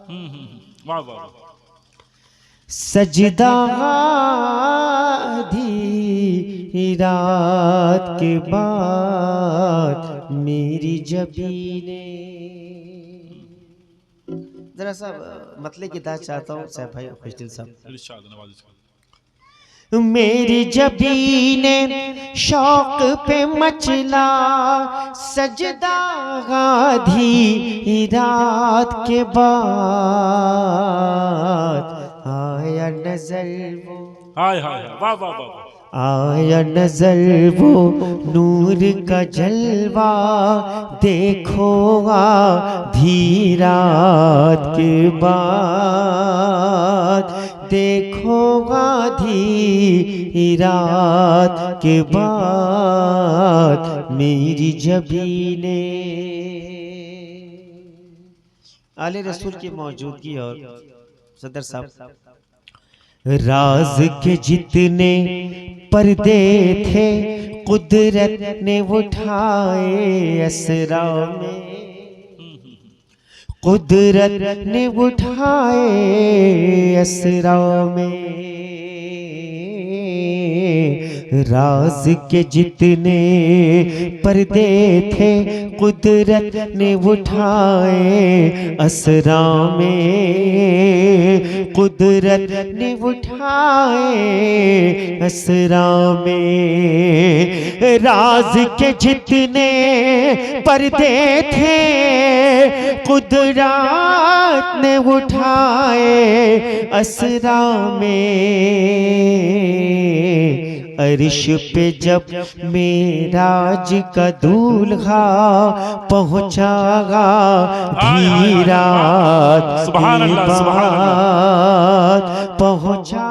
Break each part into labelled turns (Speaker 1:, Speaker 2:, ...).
Speaker 1: वाह वाह।
Speaker 2: सजदा आधी रात के बाद मेरी जबीने। जरा सा मतले की दाद चाहता हूँ साहब भाई खुशदिल साहब।
Speaker 1: इरशाद नवाज़।
Speaker 2: मेरी जबीने शौक पे मचला सजदा आधी रात के बाद आया नजर वो।
Speaker 1: हाय हाय वाह वाह वाह।
Speaker 2: आया नजर वो नूर का जलवा देखो आधी रात के बाद। देखो आधी रात के बाद मेरी जबीने। आले रसूल की मौजूदगी और सदर साहब राज के जितने पर्दे थे कुदरत ने उठाए असरा में। कुदरत ने उठाए असरा में। राज के जितने पर्दे थे कुदरत ने उठाए असरा में। कुदरत ने उठाए असरा में। राज के जितने पर्दे थे कुदरत ने उठाए असरा में। अर्श पे जब मेराज का दूल्हा पहुंचा धीरात पहुंचा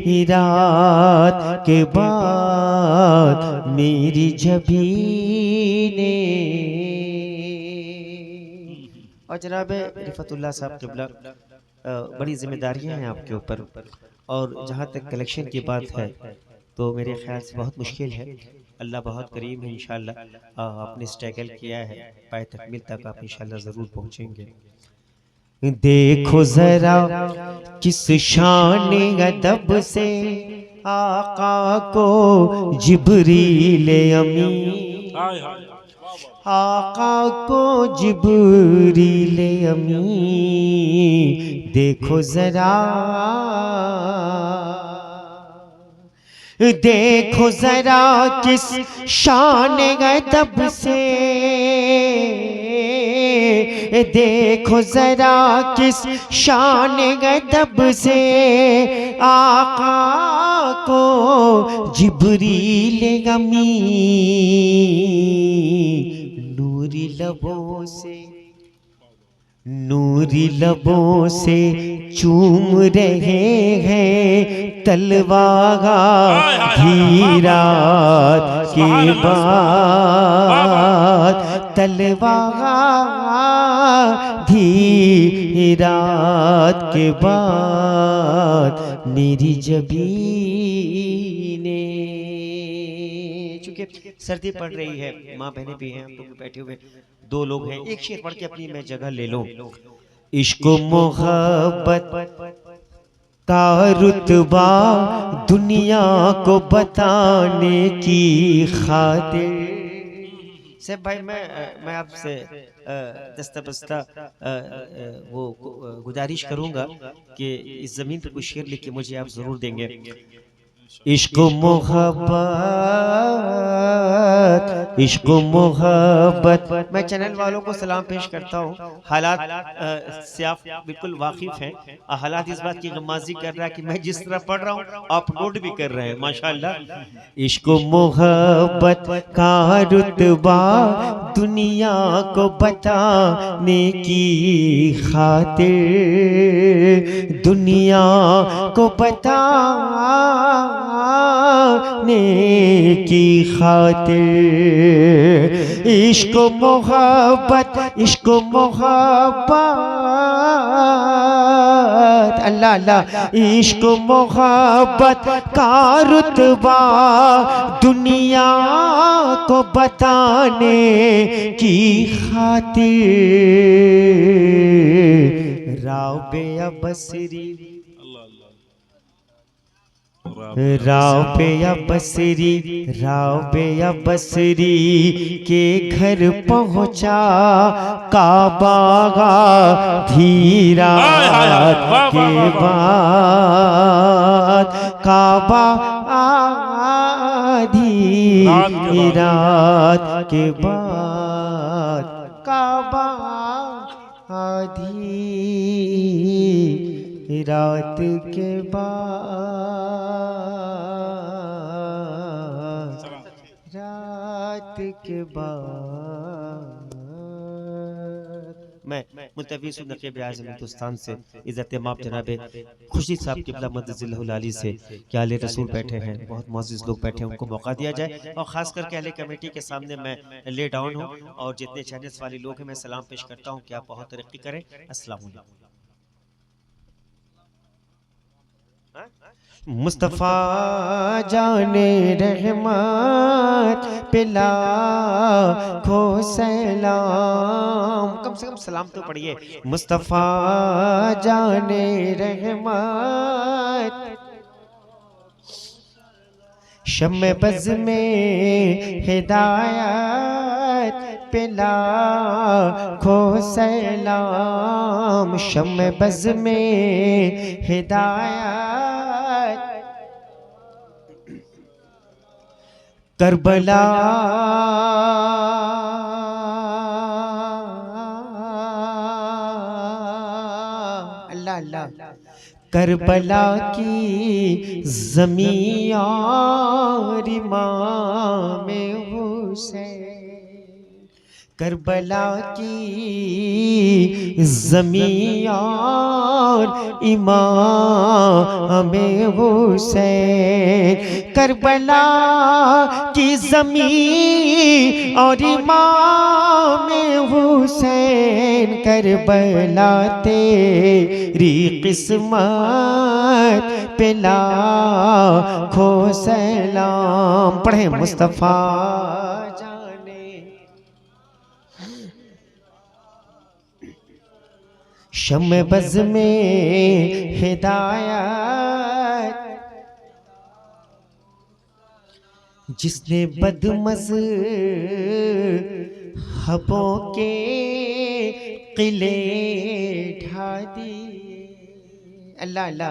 Speaker 2: धीरात के बाद मेरी जबीने। और जनाब रिफतुल्लाह साहब क़िबला बड़ी जिम्मेदारियां हैं आपके ऊपर। और जहाँ तक कलेक्शन की बात है तो मेरे ख्याल से बहुत मुश्किल है। अल्लाह बहुत करीम है इंशाअल्लाह। आपने स्ट्रगल किया है पाए तकमील तक आप इंशाअल्लाह ज़रूर पहुँचेंगे। देखो ज़रा किस शान अदब से आका को जिब्रील अमीन। आका को जिब्रील अमीन देखो जरा। देखो जरा किस शान अदब से। देखो जरा किस शान अदब से आका को जिब्रील अमीन नूरी लबों से। नूरी लबों से चूम रहे हैं तलवार धीरात के बाद। तलवार धीरात के बाद मेरी जबीने। चूंकि सर्दी पड़ रही है माँ बहनें भी हैं तो बैठे हुए दो लोग हैं। एक शेर पढ़ के अपनी मैं जगह ले लूं। इश्क मोहब्बत का रुतबा दुनिया को बताने की खातिर। सेब भाई मैं आपसे दस्ता वो गुजारिश करूंगा कि इस जमीन पर कुछ शेर लिख के मुझे आप जरूर देंगे। इश्क मोहब्बत इश्क मोहब्बत। मैं चैनल वालों को सलाम पेश करता हूँ। हालात से आप बिल्कुल वाकिफ हैं। हालात इस बात की गमाजी कर रहा है कि मैं जिस तरह पढ़ रहा हूँ आप नोट भी कर रहे हैं माशाल्लाह। इश्क मोहब्बत का रुतबा दुनिया को बताने की खातिर। दुनिया को बताने की खातिर। इश्क मोहब्बत इश्क मोहब्बत अल्लाह अल्लाह। इश्क मोहब्बत का रुतबा दुनिया को बताने की खातिर। या बसरी,
Speaker 1: अल्लाह अल्लाह
Speaker 2: राव पे या बसरी, राव पे या बसरी के घर पहुंचा काबा धीरा के बाद, काबा आधी रात के बाद, काबा आधी रात के बाद, रात के बाद। मैं मुल्तवी नकीब आज़म हिंदुस्तान से इज़्ज़त माप जनाब खुर्शीद साहब क़िबला मद्दज़िल्लहुल आली से क्या आले रसूल बैठे हैं, बहुत मोअज़्ज़िज़ लोग बैठे हैं, उनको मौका दिया जाए। और ख़ास करके अहले कमेटी के सामने मैं ले डाउन हूँ और जितने चैनल्स वाले लोग हैं मैं सलाम पेश करता हूँ कि आप बहुत तरक्की करें। अस्सलाम वालेकुम। मुस्तफ़ा जाने रहमत पिला खो सलाम, कम से कम सलाम तो पढ़िए। मुस्तफ़ा जाने रहमत शम्मे बज़ में हिदायत पिला खो सलाम, शम्मे बज़ में हिदायत करबला अल्लाह अल्लाह, करबला की ज़मीं और इमाम हुसैन, करबला की ज़मीं और इमाम हुसैन, करबला की ज़मीं और इमाम हुसैन, करबला तेरी किस्मत पे लाखों सलाम। पढ़े मुस्तफ़ा जाने शम्मे बज़ में हिदायत, जिसने बदमज़हबों के किले ढा दिए, अल्लाह अल्लाह,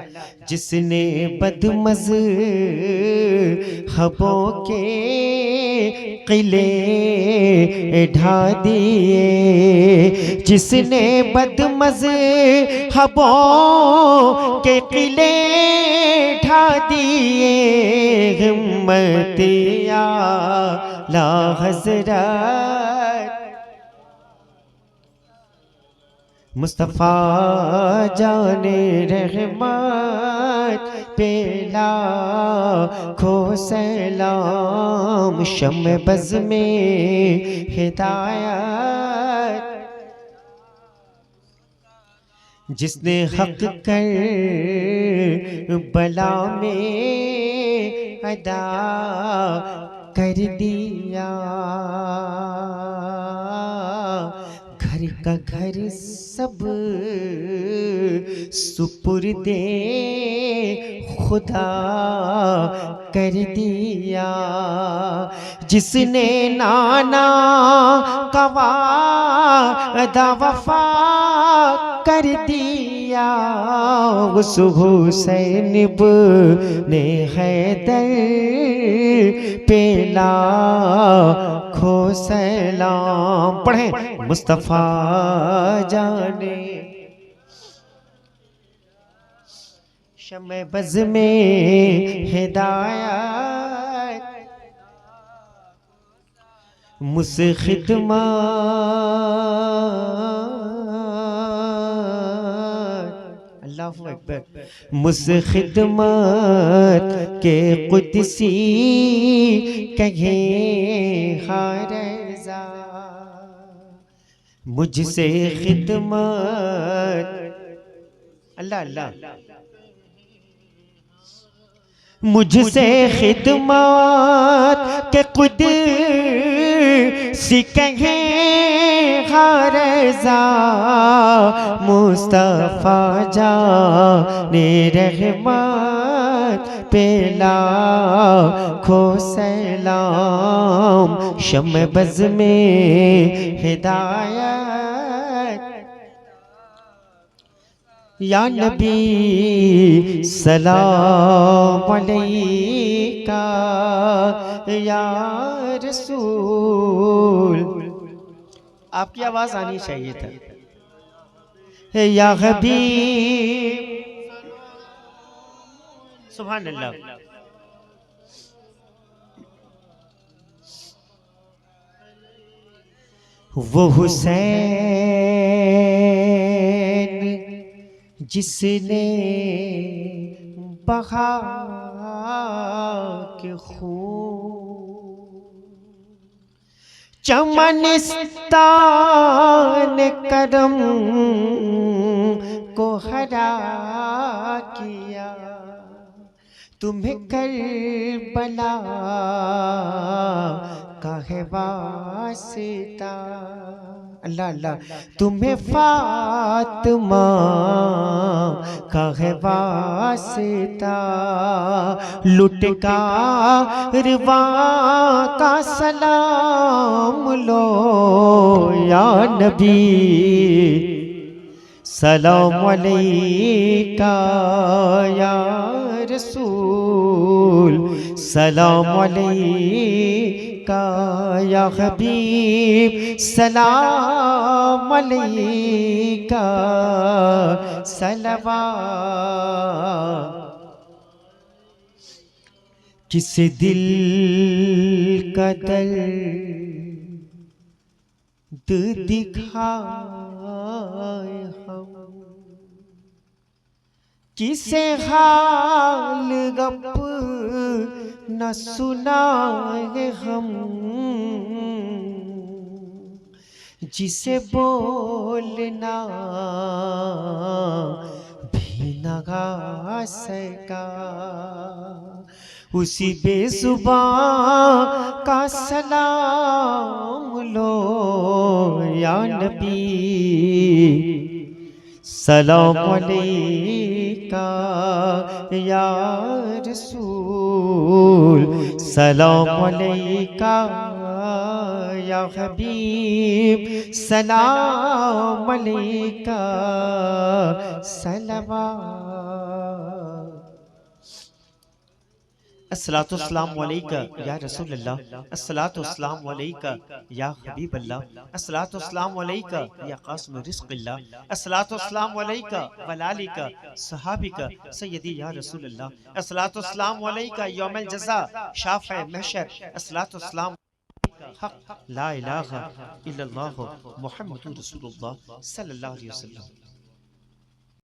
Speaker 2: जिसने बदमज़हबों के किले ढा दिए, जिसने बदमज़हबों के किले ढा दिए, हिम्मत आला हज़रत मुस्तफ़ा जाने रहमत पे लाखों सलाम, शम्मे बज़ में हिदायत, जिसने हक़ कर बला में अदा कर दिया, घर का घर सब सुपुर्दे खुदा कर दिया, जिसने नाना का वादा वफा कर दिया, उस हुसैन इब्ने हैदर पे लाखों सलाम। पढ़े मुस्तफ़ा जाने शम्मे बज़ में हिदायत, मुझसे खिदमत, अल्लाहु अकबर, मुझसे खिदमत के कुदसी कहे हारज़ा, मुझसे खिदमत, अल्लाह अल्लाह, मुझसे खिदमत के कुदसी कहे रज़ा मुस्तफ़ा जाने रहमत पे लाखों सलाम शम्म बज़ में हिदायत या नबी सलाम अलैका या रसूल। आपकी आवाज आनी चाहिए था। या हबीब सुभान अल्लाह। वो हुसैन जिसने बहा के खून चमनिस्तान करम को हरा किया, तुम्हें करबला का है वास्ता। अल्लाह अल्लाह। तुम्हें फातिमा का है वास्ता, लुट कारवां का सलाम लो या नबी सलाम अलैका या रसूल सलाम अलैका या हबीब सलाम अलैका सलवात। किस दिल का दर्द दिखाए हम, किसे हाल गप न सुनाए हम, जिसे बोलना भी न गा सका, उसी बेजुबान का सलाम लो या नबी सलाम अलैका या रसूल सलाम अलैका या हबीब सलाम अलैका सलवात। अस्सलातु वस्सलामु अलैका या रसूल अल्लाह, अस्सलातु वस्सलामु अलैका या हबीब अल्लाह, अस्सलातु वस्सलामु अलैका या कासिम रिज़्क़िल्लाह, अस्सलातु वस्सलामु अलैका वलालिका सहाबिका सय्यदी या रसूल अल्लाह, अस्सलातु वस्सलामु अलैका यौमल जज़ा शाफ़े महशर, अस्सलातु वस्सलामु हक़ ला इलाहा इल्लल्लाह मुहम्मदुर रसूलुल्लाह सल्लल्लाहु अलैहि वसल्लम।